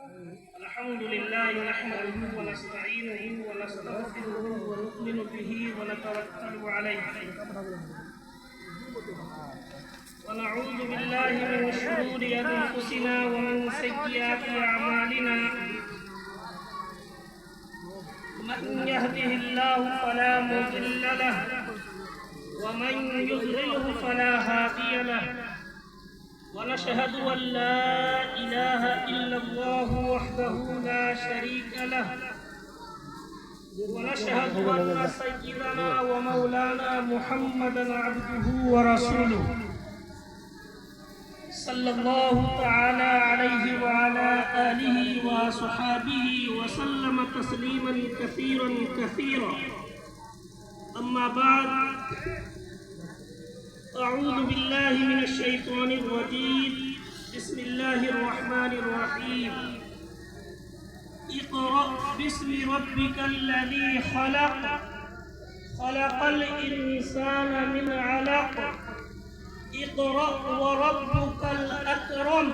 الحمد لله نحمده ونستعينه ونستغفره ونؤمن به ونتوكل عليه ونعوذ بالله من شرور أنفسنا ومن سيئات أعمالنا من يهده الله فلا مضل له ومن يضلله فلا هادي له ونشهد أن لا إله إلا الله وحده لا شريك له ونشهد أن سيدنا ومولانا محمدا عبده ورسوله صلى الله تعالى عليه وعلى آله وصحابه وسلم تسليما كثيرا كثيرا أما بعد أعوذ بالله من الشيطان الرجيم بسم الله الرحمن الرحيم اقرأ باسم ربك الذي خلق خلق الإنسان من علق اقرأ وربك الأكرم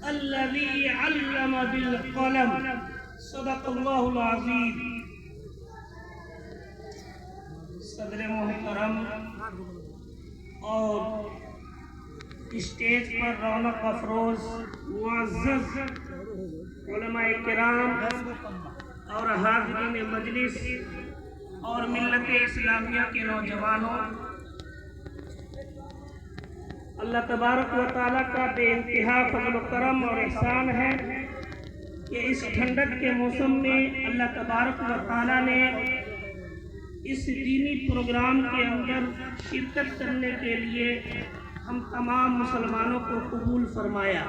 الذي علم بالقلم صدق الله العظيم. صدر محترم اور اسٹیج پر رونق افروز معزز علماء کرام اور حاضرین مجلس اور ملت اسلامیہ کے نوجوانوں، اللہ تبارک و تعالیٰ کا بے انتہا فضل و کرم اور احسان ہے کہ اس ٹھنڈک کے موسم میں اللہ تبارک و تعالیٰ نے اس دینی پروگرام کے اندر شرکت کرنے کے لیے ہم تمام مسلمانوں کو قبول فرمایا.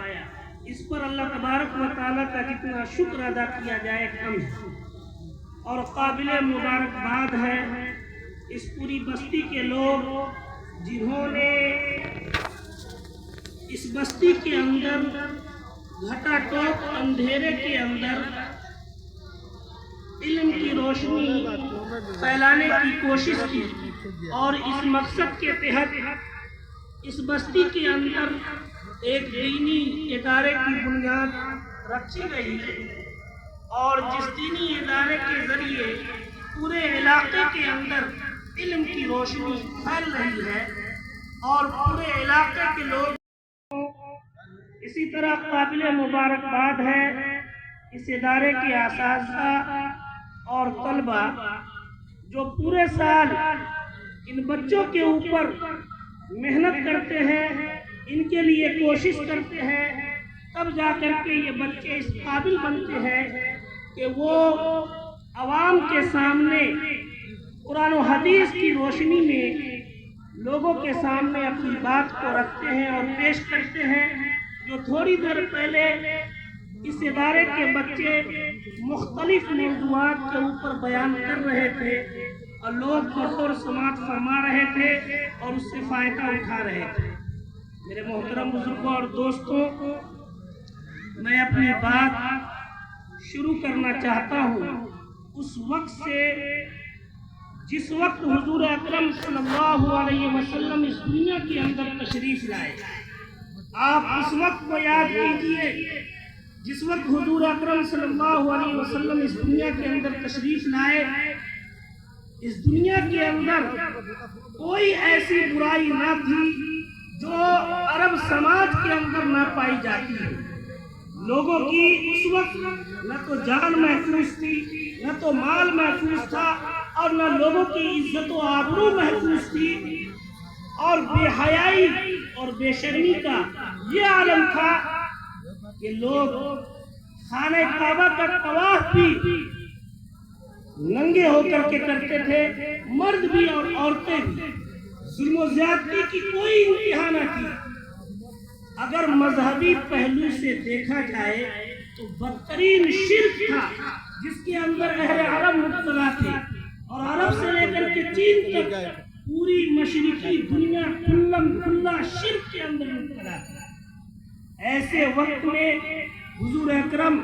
اس پر اللہ تبارک و تعالیٰ کا جتنا شکر ادا کیا جائے کم ہے، اور قابل مبارکباد ہے اس پوری بستی کے لوگ جنہوں نے اس بستی کے اندر گھٹا ٹوپ اندھیرے کے اندر علم کی روشنی پھیلانے کی کوشش کی، اور اس مقصد کے تحت اس بستی کے اندر ایک دینی ادارے کی بنیاد رکھی گئی ہے، اور جس دینی ادارے کے ذریعے پورے علاقے کے اندر علم کی روشنی پھیل رہی ہے، اور پورے علاقے کے لوگ اسی طرح قابل مبارکباد ہے اس ادارے کے اساتذہ اور طلبہ جو پورے سال ان بچوں کے اوپر محنت کرتے ہیں، ان کے لیے کوشش کرتے ہیں، تب جا کر کے یہ بچے اس قابل بنتے ہیں کہ وہ عوام کے سامنے قرآن و حدیث کی روشنی میں لوگوں کے سامنے اپنی بات کو رکھتے ہیں اور پیش کرتے ہیں. جو تھوڑی دیر پہلے اس ادارے کے بچے مختلف موضوعات کے اوپر بیان کر رہے تھے اور لوگ بطور سماعت فرما رہے تھے اور اس سے فائدہ اٹھا رہے تھے. میرے محترم بزرگوں اور دوستوں، میں اپنی بات شروع کرنا چاہتا ہوں اس وقت سے جس وقت حضور اکرم صلی اللہ علیہ وسلم اس دنیا کے اندر تشریف لائے. آپ اس وقت کو یاد کیجئے جس وقت حضور اکرم صلی اللہ علیہ وسلم اس دنیا کے اندر تشریف لائے. اس دنیا کے اندر کوئی ایسی برائی نہ تھی جو عرب سماج کے اندر نہ پائی جاتی ہے. لوگوں کی اس وقت نہ تو جان محفوظ تھی، نہ تو مال محفوظ تھا، اور نہ لوگوں کی عزت و آبرو محفوظ تھی، اور بے حیائی اور بے شرمی کا یہ عالم تھا کہ لوگ خانہ کعبہ کا طواف بھی ننگے ہو کر کے کرتے تھے، مرد بھی اور عورتیں بھی. ظلم و زیادتی کی کوئی انتہا نہ تھی. اگر مذہبی پہلو سے دیکھا جائے تو بدترین شرک تھا جس کے اندر اہل عرب مبتلا تھے، اور عرب سے لے کر کے چین تک پوری مشرقی دنیا کھلا شرک کے اندر مبتلا تھی. ایسے وقت میں حضور اکرم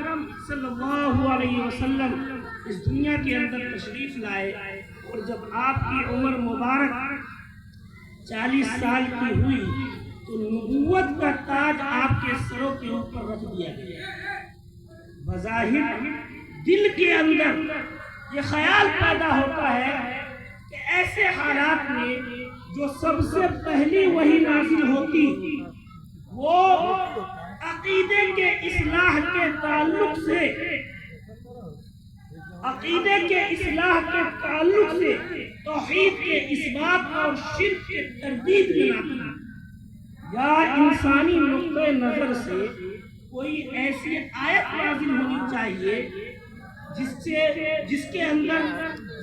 صلی اللہ علیہ وسلم اس دنیا کے اندر تشریف لائے، اور جب آپ کی عمر مبارک 40 سال کی ہوئی تو نبوت کا تاج آپ کے سروں کے اوپر رکھ دیا گیا. بظاہر دل کے اندر یہ خیال پیدا ہوتا ہے کہ ایسے حالات میں جو سب سے پہلی وحی نازل ہوتی وہ عقیدے کے اصلاح کے تعلق سے توحید کے اثبات اور شرک کے تردید میں لانا، یا انسانی نقطۂ نظر سے کوئی ایسی آیت نازل ہونی چاہیے جس کے اندر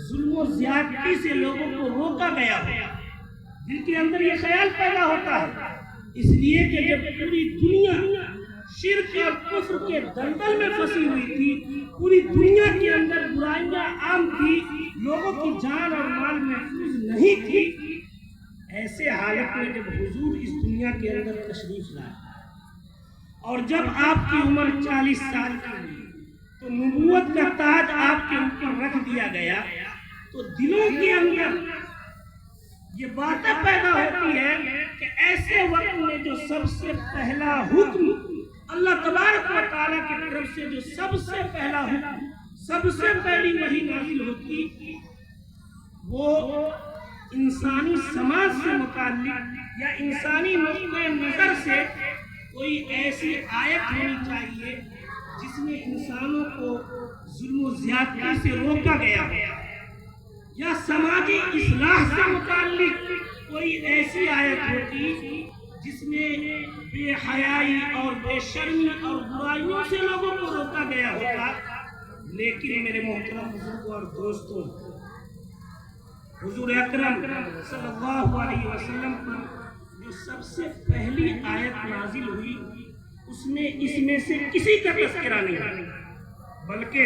ظلم و زیادتی سے لوگوں کو روکا گیا ہو۔ دل کے اندر یہ خیال پیدا ہوتا ہے، اس لیے کہ جب پوری دنیا شرک اور کفر کے دلدل میں پھنسی ہوئی تھی، پوری دنیا کے اندر برائیاں عام تھی، لوگوں کی جان اور مال محفوظ نہیں تھی، ایسے حالت میں جب حضور اس دنیا کے اندر تشریف لائے اور جب آپ کی عمر 40 سال کی ہوئی تو نبوت کا تاج آپ کے اوپر رکھ دیا گیا، تو دلوں کے اندر یہ باتیں پیدا ہوتی ہے کہ ایسے وقت میں جو سب سے پہلا حکم اللہ تبارک و تعالیٰ کی طرف سے جو سب سے پہلا حکم، سب سے پہلی وحی نازل ہوتی، وہ انسانی سماج سے متعلق یا انسانی نقطۂ نظر سے کوئی ایسی آیت ہونی چاہیے جس میں انسانوں کو ظلم و زیادتی سے روکا گیا ہو، یا سماجی اصلاح سے متعلق کوئی ایسی آیت ہوتی جس میں بے حیائی اور بے شرمی اور برائیوں سے لوگوں کو روکا گیا ہوتا۔ لیکن میرے محترم بزرگوں اور دوستوں، حضور اکرم صلی اللہ علیہ وسلم پر جو سب سے پہلی آیت نازل ہوئی اس میں سے کسی کا تذکرہ نہیں، بلکہ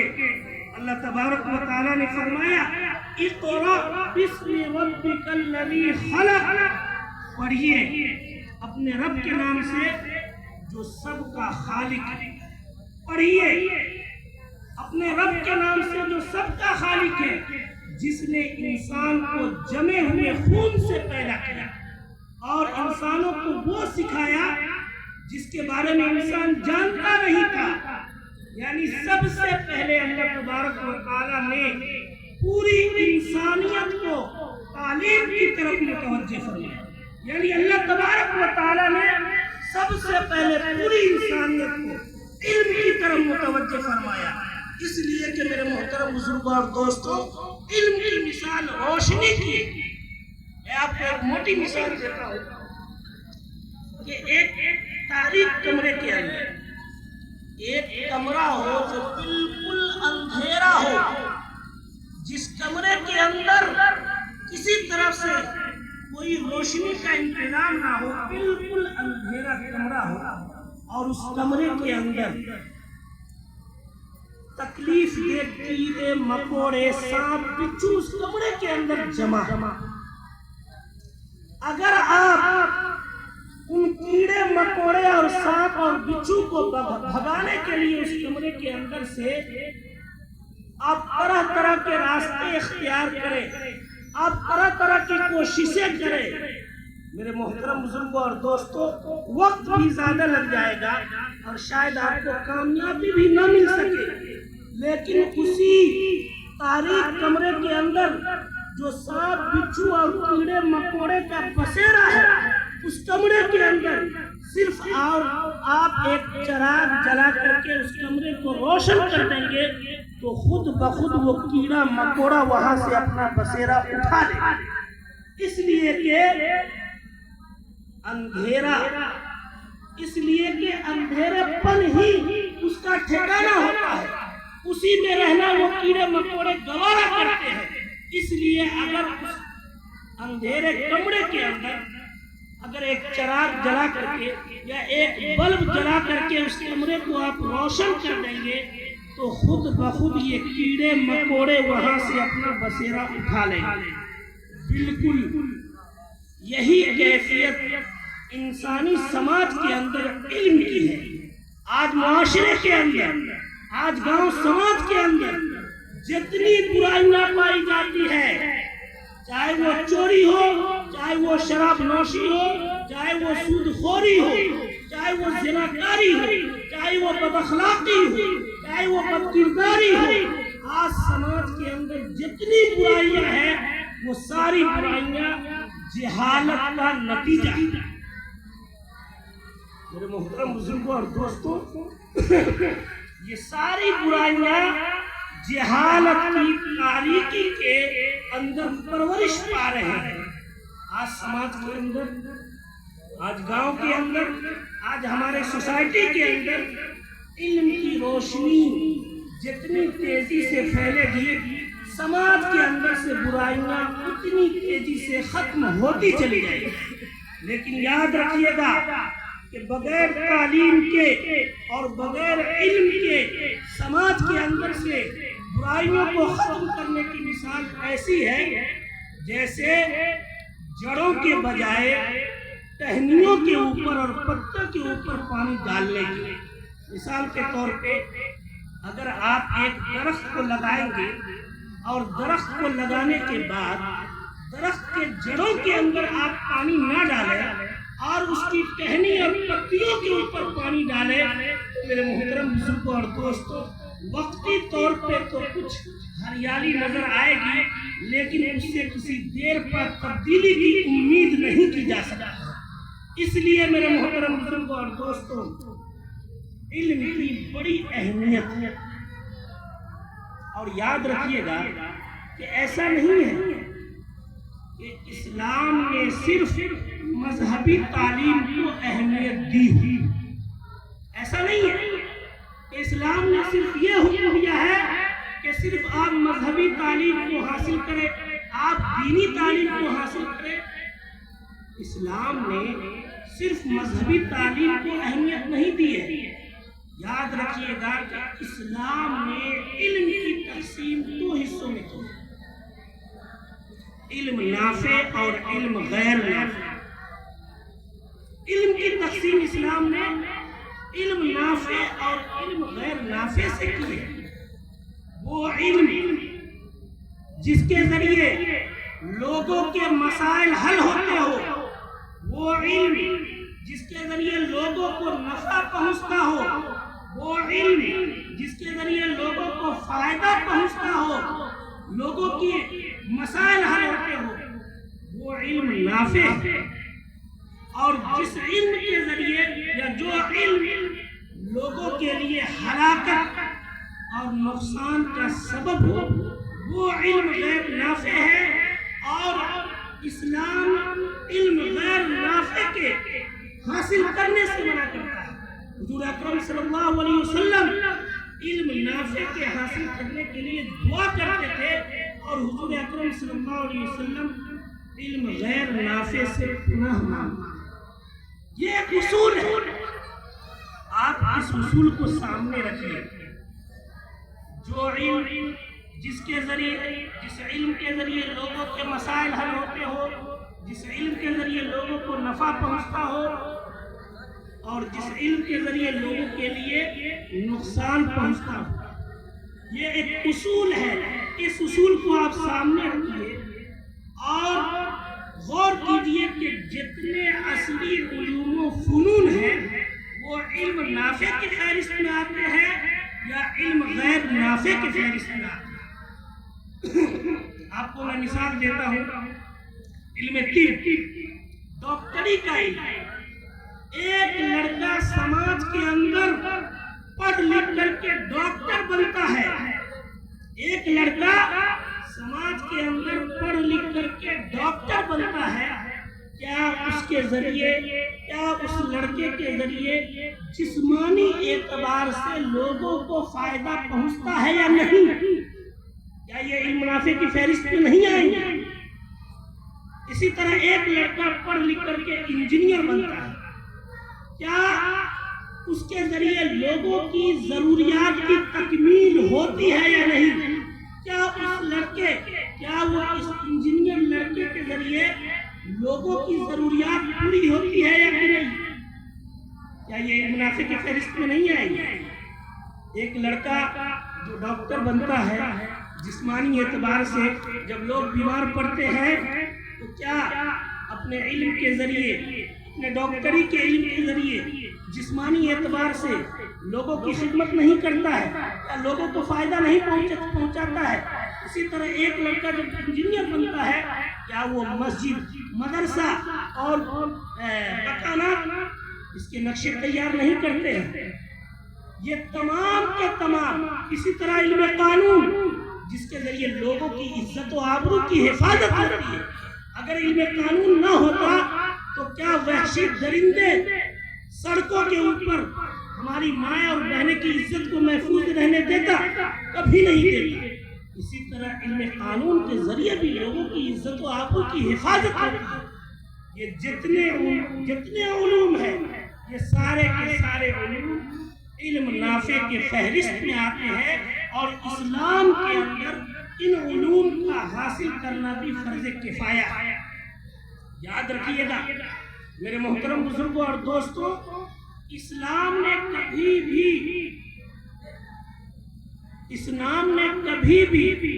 اللہ تبارک و تعالیٰ نے فرمایا اقرأ باسم ربک الذی خلق، پڑھیے اپنے رب کے نام سے جو سب کا خالق ہے، پڑھیے اپنے رب کے نام سے جو سب کا خالق ہے، جس نے انسان کو جمے ہوئے خون سے پیدا کیا اور انسانوں کو وہ سکھایا جس کے بارے میں انسان جانتا نہیں تھا۔ یعنی سب سے پہلے اللہ تبارک و تعالیٰ نے پوری انسانیت کو تعلیم کی طرف متوجہ فرمایا، یعنی اللہ تبارک و تعالیٰ نے سب سے پہلے پوری انسانیت کو علم کی طرف متوجہ فرمایا، اس لیے کہ میرے محترم بزرگوں اور دوستوں، علم کی مثال روشنی کی۔ میں آپ کو ایک موٹی مثال دیتا ہوں کہ ایک تاریک کمرے کے اندر ایک کمرہ ہو جو بالکل اندھیرا ہو، جس کمرے کے اندر کسی طرف سے کوئی روشنی کا انتظام نہ ہو، بالکل اندھیرا کمرہ ہو، اور اس کمرے کے اندر تکلیف دہ کیڑے مکوڑے سانپ بچھو اس کمرے کے اندر جمع، اگر آپ ان کیڑے مکوڑے اور سانپ اور بچھو کو بھگانے کے لیے اس کمرے کے اندر سے آپ طرح طرح کے راستے اختیار کریں، آپ طرح طرح کی کوششیں کریں، میرے محترم بزرگوں اور دوستوں، وقت بھی زیادہ لگ جائے گا اور شاید آپ کو کامیابی بھی نہ مل سکے، لیکن اسی تاریک کمرے کے اندر جو سانپ بچھو اور کیڑے مکوڑے کا بسیرا ہے، اس کمرے کے اندر صرف آپ ایک چراغ جلا کر کے اس کمرے کو روشن کر دیں گے تو خود بخود وہ کیڑا مکوڑا وہاں سے اپنا بسیرا اٹھا لے گا، اس لیے کہ اندھیرے پن ہی اس کا ٹھکانہ ہوتا ہے، اسی میں رہنا وہ کیڑے مکوڑے گوارا کرتے ہیں۔ اس لیے اگر اس اندھیرے کمرے کے اندر اگر ایک چراغ جلا کر کے یا ایک بلب جلا کر کے اس کمرے کو آپ روشن کر دیں گے تو خود بخود یہ کیڑے مکوڑے وہاں سے اپنا بسیرا اٹھا لیں گے۔ بالکل یہی کیفیت انسانی سماج کے اندر علم کی ہے۔ آج معاشرے کے اندر، آج گاؤں سماج کے اندر جتنی برائیاں پائی جاتی ہے، چاہے وہ چوری ہو، چاہے وہ شراب نوشی ہو، چاہے وہ سود خوری ہو، چاہے وہ زناکاری ہو، چاہے وہ بد اخلاقی ہو، چاہے چاہے وہ بدکرداری ہو، آج سماج کے اندر جتنی برائیاں ہیں وہ ساری برائیاں جہالت کا نتیجہ ہے۔ میرے محترم بزرگوں اور دوستوں، یہ ساری برائیاں جہالت کی تاریکی کے اندر پرورش پا رہے ہیں۔ آج سماج کے اندر، آج گاؤں کے اندر، آج ہمارے سوسائٹی کے اندر علم کی روشنی جتنی تیزی سے پھیلے گی، سماج کے اندر سے برائیاں اتنی تیزی سے ختم ہوتی چلی جائیں گی۔ لیکن یاد رکھیے گا کہ بغیر تعلیم کے اور بغیر علم کے سماج کے اندر سے برائیوں کو ختم کرنے کی مثال ایسی ہے جیسے جڑوں کے بجائے ٹہنیوں کے اوپر اور پتوں کے اوپر پانی ڈالنے کی۔ مثال کے طور پہ اگر آپ ایک درخت کو لگائیں گے اور درخت کو لگانے کے بعد درخت کے جڑوں کے اندر آپ پانی نہ ڈالیں اور اس کی ٹہنی اور پتیوں کے اوپر پانی ڈالیں، میرے محترم بزرگوں اور دوستوں، وقتی طور پہ تو کچھ ہریالی نظر آئے گی، لیکن اس سے کسی دیر پر تبدیلی کی امید نہیں کی جا سکتی۔ اس لیے میرے محترم بزرگوں اور دوستوں، علم کی بڑی اہمیت ہے۔ اور یاد رکھیے گا کہ ایسا نہیں ہے کہ اسلام نے صرف مذہبی تعلیم کو اہمیت دی، ایسا نہیں ہے کہ اسلام نے صرف یہ حکم دیا ہے کہ صرف آپ مذہبی تعلیم کو حاصل کریں، آپ دینی تعلیم کو حاصل کریں۔ اسلام نے صرف مذہبی تعلیم کو اہمیت نہیں دی ہے۔ یاد رکھیے گا کہ اسلام نے علم کی تقسیم دو حصوں میں کی، علم نافع اور علم غیر نافع۔ علم کی تقسیم اسلام نے علم نافع اور علم غیر نافع سے کی ہے۔ وہ علم جس کے ذریعے لوگوں کے مسائل حل ہوتے ہو، وہ علم جس کے ذریعے لوگوں کو نفع پہنچتا ہو، وہ علم جس کے ذریعے لوگوں کو فائدہ پہنچتا ہو، لوگوں کی مسائل حل ہوتے ہو، وہ علم نافع ہے۔ اور جس علم کے ذریعے یا جو علم لوگوں کے لیے ہلاکت اور نقصان کا سبب ہو، وہ علم غیر نافع ہے۔ اور اسلام علم غیر نافع کے حاصل کرنے سے منع کرتا ہے۔ حضور اکرم صلی اللہ علیہ وسلم علم نافع کے حاصل کرنے کے لیے دعا کرتے تھے، اور حضور اکرم صلی اللہ علیہ وسلم علم غیر نافع سے پناہ مانگتے۔ یہ ایک اصول ہے، آپ اس اصول کو سامنے رکھیں۔ جو علم جس علم کے ذریعے لوگوں کے مسائل حل ہوتے ہو، جس علم کے ذریعے لوگوں کو نفع پہنچتا ہو، اور جس علم کے ذریعے لوگوں کے لیے نقصان پہنچتا ہو، یہ ایک اصول ہے۔ اس اصول کو آپ سامنے رکھیے اور غور کیجئے کہ جتنے اصلی علوم و فنون ہیں وہ علم نافع کی فہرست میں آتے ہیں یا علم غیر نافع کی فہرست میں آتے ہیں۔ آپ کو میں مثال دیتا ہوں، علم طب، ڈاکٹری کا علم۔ ایک لڑکا سماج کے اندر پڑھ لکھ کر کے ڈاکٹر بنتا ہے، ایک لڑکا سماج کے اندر پڑھ لکھ کر کے ڈاکٹر بنتا ہے، کیا اس کے ذریعے، کیا اس لڑکے کے ذریعے جسمانی اعتبار سے لوگوں کو فائدہ پہنچتا ہے یا نہیں؟ کیا یہ علم نافع کی فہرست میں نہیں آئیں گے؟ اسی طرح ایک لڑکا پڑھ لکھ کر کے انجینئر بنتا ہے، کیا اس کے ذریعے لوگوں کی ضروریات کی تکمیل ہوتی ہے یا نہیں؟ کیا اس لڑکے، کیا وہ اس انجینئر لڑکے کے ذریعے لوگوں کی ضروریات پوری ہوتی ہے یا نہیں؟ کیا یہ علم نافع کی فہرست میں نہیں آئے گی؟ ایک لڑکا جو ڈاکٹر بنتا ہے، جسمانی اعتبار سے جب لوگ بیمار پڑتے ہیں تو کیا اپنے علم کے ذریعے، اپنے ڈاکٹری کے علم کے ذریعے جسمانی اعتبار سے لوگوں کی خدمت نہیں کرتا ہے یا لوگوں کو فائدہ نہیں پہنچاتا ہے، اسی طرح ایک لڑکا جب انجینئر بنتا ہے کیا وہ مسجد، مدرسہ اور مکانات اس کے نقشے تیار نہیں کرتے ہیں؟ یہ تمام کے تمام اسی طرح علم قانون جس کے ذریعے لوگوں کی عزت و آبرو کی حفاظت ہوتی ہے، اگر علم قانون نہ ہوتا تو کیا وحشی درندے سڑکوں کے اوپر ہماری ماں اور بہنیں کی عزت کو محفوظ رہنے دیتا؟ کبھی نہیں دیتا۔ اسی طرح علم قانون کے ذریعے بھی لوگوں کی عزت و آبرو کی حفاظت ہوتی ہے۔ یہ جتنے علوم ہیں یہ سارے کے سارے علوم علم نافع کے فہرست میں آتے ہیں، اور اسلام کے اندر ان علوم کا حاصل کرنا بھی فرض کفایہ ہے۔ یاد رکھیے گا میرے محترم بزرگوں اور دوستوں، اسلام نے کبھی بھی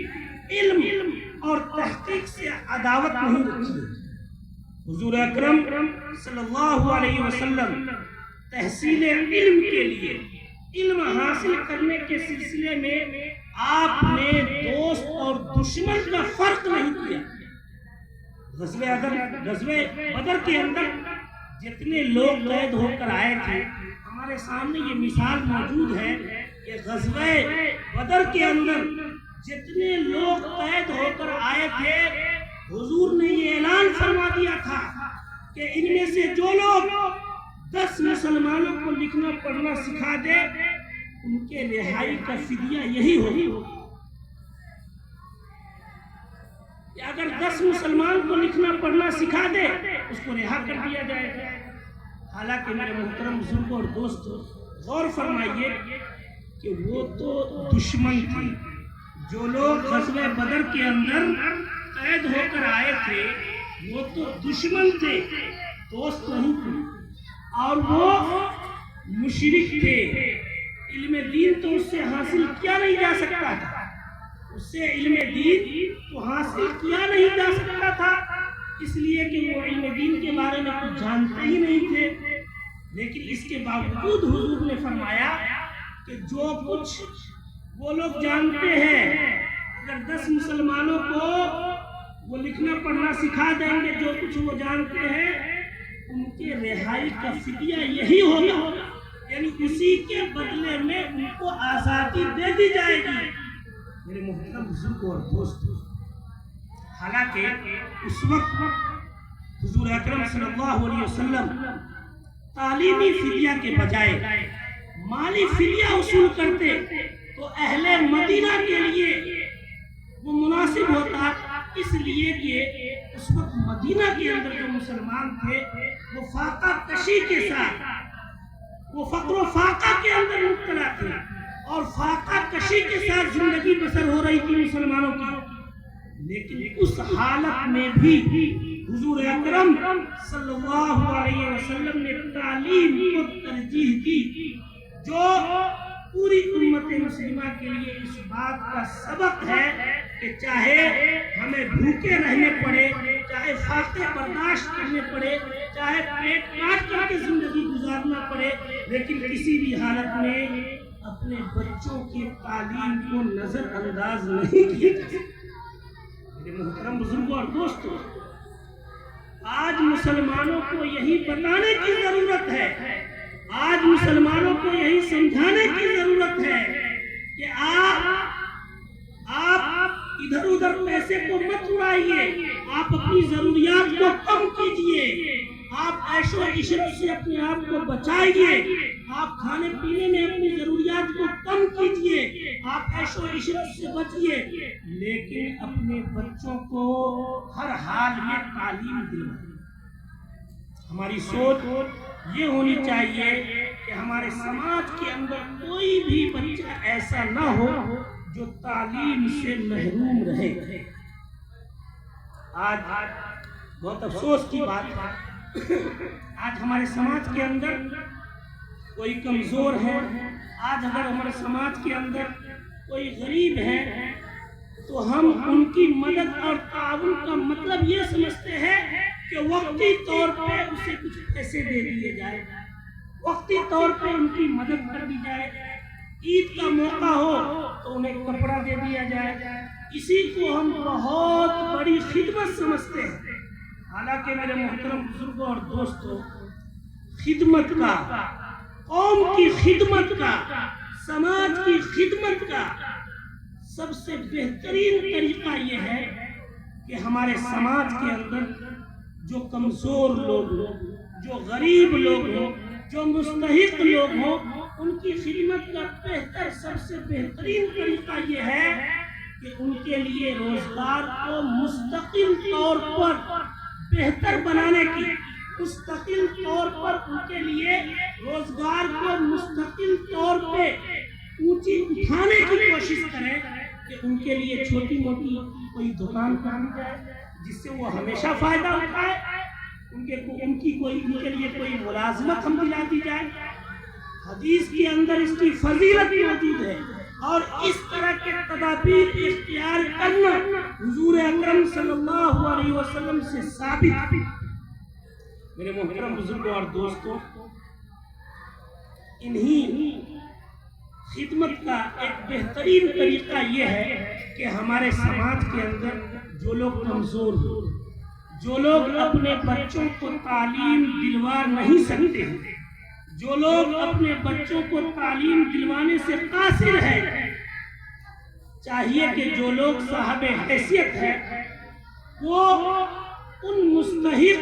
علم اور تحقیق سے عداوت نہیں رکھی۔ حضور اکرم صلی اللہ علیہ وسلم تحصیل علم کے لیے، علم حاصل کرنے کے سلسلے میں آپ نے دوست اور دشمن کا فرق نہیں کیا۔ غزوہ بدر کے اندر جتنے لوگ قید ہو کر آئے تھے، ہمارے سامنے یہ مثال موجود ہے کہ غزوہ بدر کے اندر جتنے لوگ قید ہو کر آئے تھے، حضور نے یہ اعلان فرما دیا تھا کہ ان میں سے جو لوگ 10 مسلمانوں کو لکھنا پڑھنا سکھا دے ان کے رہائی کا فدیہ یہی ہوگا کہ اگر 10 مسلمان کو لکھنا پڑھنا سکھا دے اس کو رہا کر دیا جائے گا۔ حالانکہ میرے محترم بزرگوں اور دوستوں، غور فرمائیے کہ وہ تو دشمن تھے۔ جو لوگ غزوہ بدر کے اندر قید ہو کر آئے تھے وہ تو دشمن تھے، دوست نہیں تھے، اور وہ مشرک تھے۔ علم دین تو اس سے حاصل کیا نہیں جا سکتا تھا، اس سے علم دین تو حاصل کیا نہیں جا سکتا تھا، اس لیے کہ وہ علم دین کے بارے میں کچھ جانتے ہی نہیں تھے۔ لیکن اس کے باوجود حضور نے فرمایا کہ جو کچھ وہ لوگ جانتے ہیں، اگر 10 مسلمانوں کو وہ لکھنا پڑھنا سکھا دیں گے جو کچھ وہ جانتے ہیں، ان کے رہائی کا فدیہ یہی ہوگا، یعنی اسی کے بدلے میں ان کو آزادی دے دی جائے گی۔ میرے محترم بزرگوں اور دوستوں، حالانکہ اس وقت حضور اکرم صلی اللہ علیہ وسلم تعلیمی فدیہ کے بجائے مالی فدیہ وصول کرتے تو اہل مدینہ کے لیے وہ مناسب ہوتا، اس لیے کہ اس وقت مدینہ کے اندر جو مسلمان تھے وہ فاقہ کشی کے ساتھ، وہ فقر و فاقہ کے اندر مبتلا تھے، اور فاقہ کشی کے ساتھ زندگی بسر ہو رہی تھی مسلمانوں کی۔ لیکن اس حالت میں بھی حضور اکرم صلی اللہ علیہ وسلم نے تعلیم کو ترجیح دی، جو پوری امت مسلمہ کے لیے اس بات کا سبق ہے کہ چاہے ہمیں بھوکے رہنے پڑے، چاہے فاقے برداشت کرنے پڑے، چاہے پیٹ کاٹ کر کے زندگی گزارنا پڑے، لیکن کسی بھی حالت میں اپنے بچوں کی تعلیم کو نظر انداز نہیں کیا جا سکتا۔ میرے محترم بزرگوں اور دوستوں، آج مسلمانوں کو یہی بتانے کی ضرورت ہے، آج مسلمانوں کو یہی سمجھانے کی ضرورت ہے کہ آپ ادھر ادھر پیسے کو مت اڑائیے، آپ اپنی ضروریات کو کم کیجئے، آپ عیش و عشرت سے اپنے آپ کو بچائیے، آپ کھانے پینے میں اپنی ضروریات کو کم کیجئے، آپ عیش و عشرت سے بچیے، لیکن اپنے بچوں کو ہر حال میں تعلیم دلائیے۔ ہماری سوچ یہ ہونی چاہیے کہ ہمارے سماج کے اندر کوئی بھی بچہ ایسا نہ ہو جو تعلیم سے محروم رہے۔ آج بہت افسوس کی بات ہے، آج ہمارے سماج کے اندر کوئی کمزور ہے، آج اگر ہمارے سماج کے اندر کوئی غریب ہے تو ہم ان کی مدد اور تعاون کا مطلب یہ سمجھتے ہیں کہ وقتی طور پہ اسے کچھ پیسے دے دیے جائے، وقتی طور پہ ان کی مدد کر دی جائے، عید کا موقع ہو تو انہیں کپڑا دے دیا جائے، اسی کو ہم بہت بڑی خدمت سمجھتے ہیں۔ حالانکہ میرے محترم بزرگوں اور دوستوں، خدمت کا، قوم کی خدمت کا، سماج کی خدمت کا سب سے بہترین طریقہ یہ ہے کہ ہمارے سماج کے اندر جو کمزور لوگ ہوں، جو غریب لوگ ہوں، جو مستحق لوگ ہوں، ان کی خدمت کا سب سے بہترین طریقہ یہ ہے کہ ان کے لیے روزگار کو مستقل طور پر بہتر بنانے کی، مستقل طور پر ان کے لیے روزگار کو مستقل طور پہ اونچی اٹھانے کی کوشش کریں کہ ان کے لیے چھوٹی موٹی کوئی دکان کھولی جائے جس سے وہ ہمیشہ فائدہ اٹھائے، ان کے لیے کوئی ملازمت ہم دلا دی جائے۔ حدیث کے اندر اس کی فضیلت موجود ہے، اور اس طرح کے تدابیر اختیار کرنا حضور اکرم صلی اللہ علیہ وسلم سے ثابت۔ میرے محترم بزرگوں اور دوستوں، انہی خدمت کا ایک بہترین طریقہ یہ ہے کہ ہمارے سماج کے اندر جو لوگ کمزور ہیں، جو لوگ اپنے بچوں کو تعلیم دلوا نہیں سکتے ہیں، جو لوگ اپنے بچوں کو تعلیم دلوانے سے قاصر ہیں، چاہیے کہ جو لوگ صاحب حیثیت ہیں وہ ان مستحق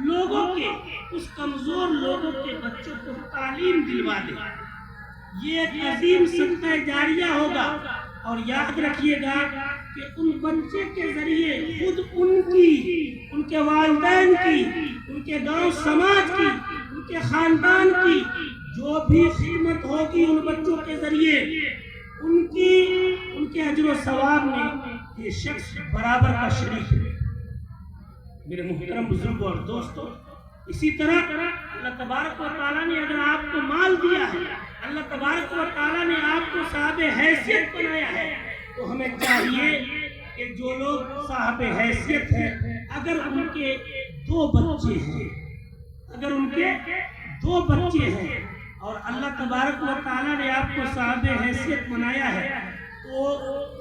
لوگوں کے، اس کمزور لوگوں کے بچوں کو تعلیم دلوا دیں۔ یہ ایک عظیم صدقہ جاریہ ہوگا، اور یاد رکھیے گا کہ ان بچے کے ذریعے خود ان کی، ان کے والدین کی، ان کے گاؤں سماج کی، ان کے خاندان کی جو بھی خدمت ہوگی ان بچوں کے ذریعے، ان کے اجر و ثواب میں یہ شخص برابر کا شریک ہے۔ میرے محترم بزرگوں اور دوستوں، اسی طرح اللہ تبارک و تعالیٰ نے اگر آپ کو مال دیا ہے، اللہ تبارک و تعالیٰ نے آپ کو صاحب حیثیت بنایا ہے، تو ہمیں چاہیے کہ جو لوگ صاحب حیثیت ہیں، اگر ان کے دو بچے ہیں، اگر ان کے دو بچے ہیں اور اللہ تبارک و تعالیٰ نے آپ کو صاحب حیثیت بنایا ہے، تو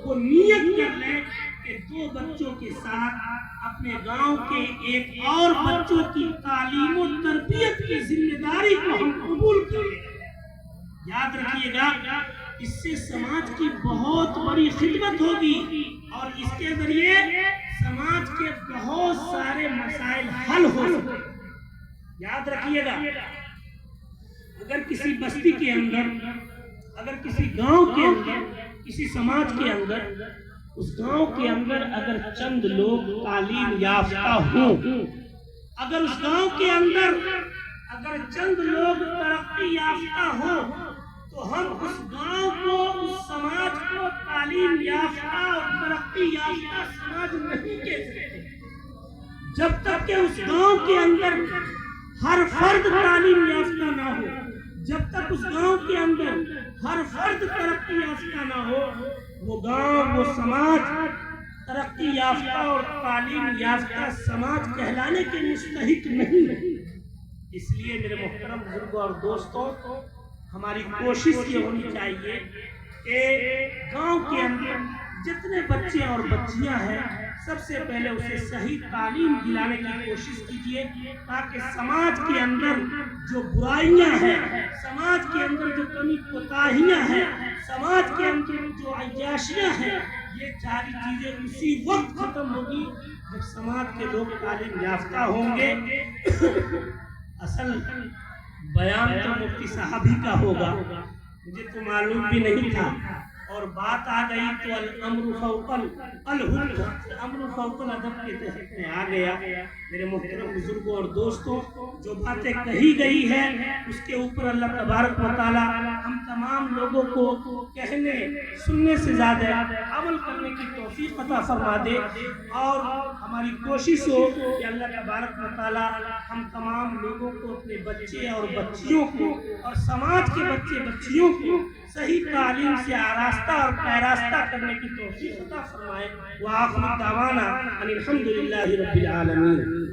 وہ نیت کر لیں کہ دو بچوں کے ساتھ اپنے گاؤں کے ایک اور بچوں کی تعلیم و تربیت کی ذمہ داری کو ہم قبول کریں۔ یاد رکھیے گا، اس سے سماج کی بہت بڑی خدمت ہوگی، اور اس کے ذریعے سماج کے بہت سارے مسائل حل ہو سکتے۔ یاد رکھیے گا، اگر کسی بستی کے اندر، اگر کسی گاؤں کے اندر، کسی سماج کے اندر، اس گاؤں کے اندر اگر چند لوگ تعلیم یافتہ ہوں، اگر اس گاؤں کے اندر اگر چند لوگ ترقی یافتہ ہوں، تو ہم اس گاؤں کو، اس سماج کو تعلیم یافتہ اور ترقی یافتہ سماج نہیں کہہ سکتے جب تک کہ اس گاؤں کے اندر ہر فرد تعلیم یافتہ نہ ہو، جب تک اس گاؤں کے اندر ہر فرد ترقی یافتہ نہ ہو، وہ گاؤں، وہ سماج ترقی یافتہ اور تعلیم یافتہ سماج کہلانے کے مستحق نہیں۔ اس لیے میرے محترم بزرگوں اور دوستوں، ہماری کوشش یہ ہونی چاہیے کہ گاؤں کے اندر جتنے بچے اور بچیاں ہیں، سب سے پہلے اسے صحیح تعلیم دلانے کی کوشش کیجیے، تاکہ سماج کے اندر جو برائیاں ہیں، سماج کے اندر جو کمی کوتاہیاں ہیں، سماج کے اندر جو عیاشیاں ہیں، یہ ساری چیزیں اسی وقت ختم ہوگی جب سماج کے لوگ تعلیم یافتہ ہوں گے۔ اصل بیان تو مفتی صاحب ہی کا ہوگا، مجھے تو معلوم بھی نہیں تھا، اور بات آ گئی تو الامر فوق الحکم، امر فوق الادب کے تحت میں آ گیا۔ میرے محترم بزرگوں اور دوستوں، جو باتیں کہی گئی ہے اس کے اوپر اللہ تبارک و تعالیٰ ہم تمام لوگوں کو کہنے سننے سے زیادہ عمل کرنے کی توفیق عطا فرما دے، اور ہماری کوشش ہو کہ اللہ تبارک و تعالیٰ ہم تمام لوگوں کو، اپنے بچے اور بچیوں کو اور سماج کے بچے بچیوں کو صحیح تعلیم سے آراستہ اور پیراستہ کرنے کی توفیق عطا فرمائے۔ وآخر دعوانا ان الحمد للہ رب العالمین۔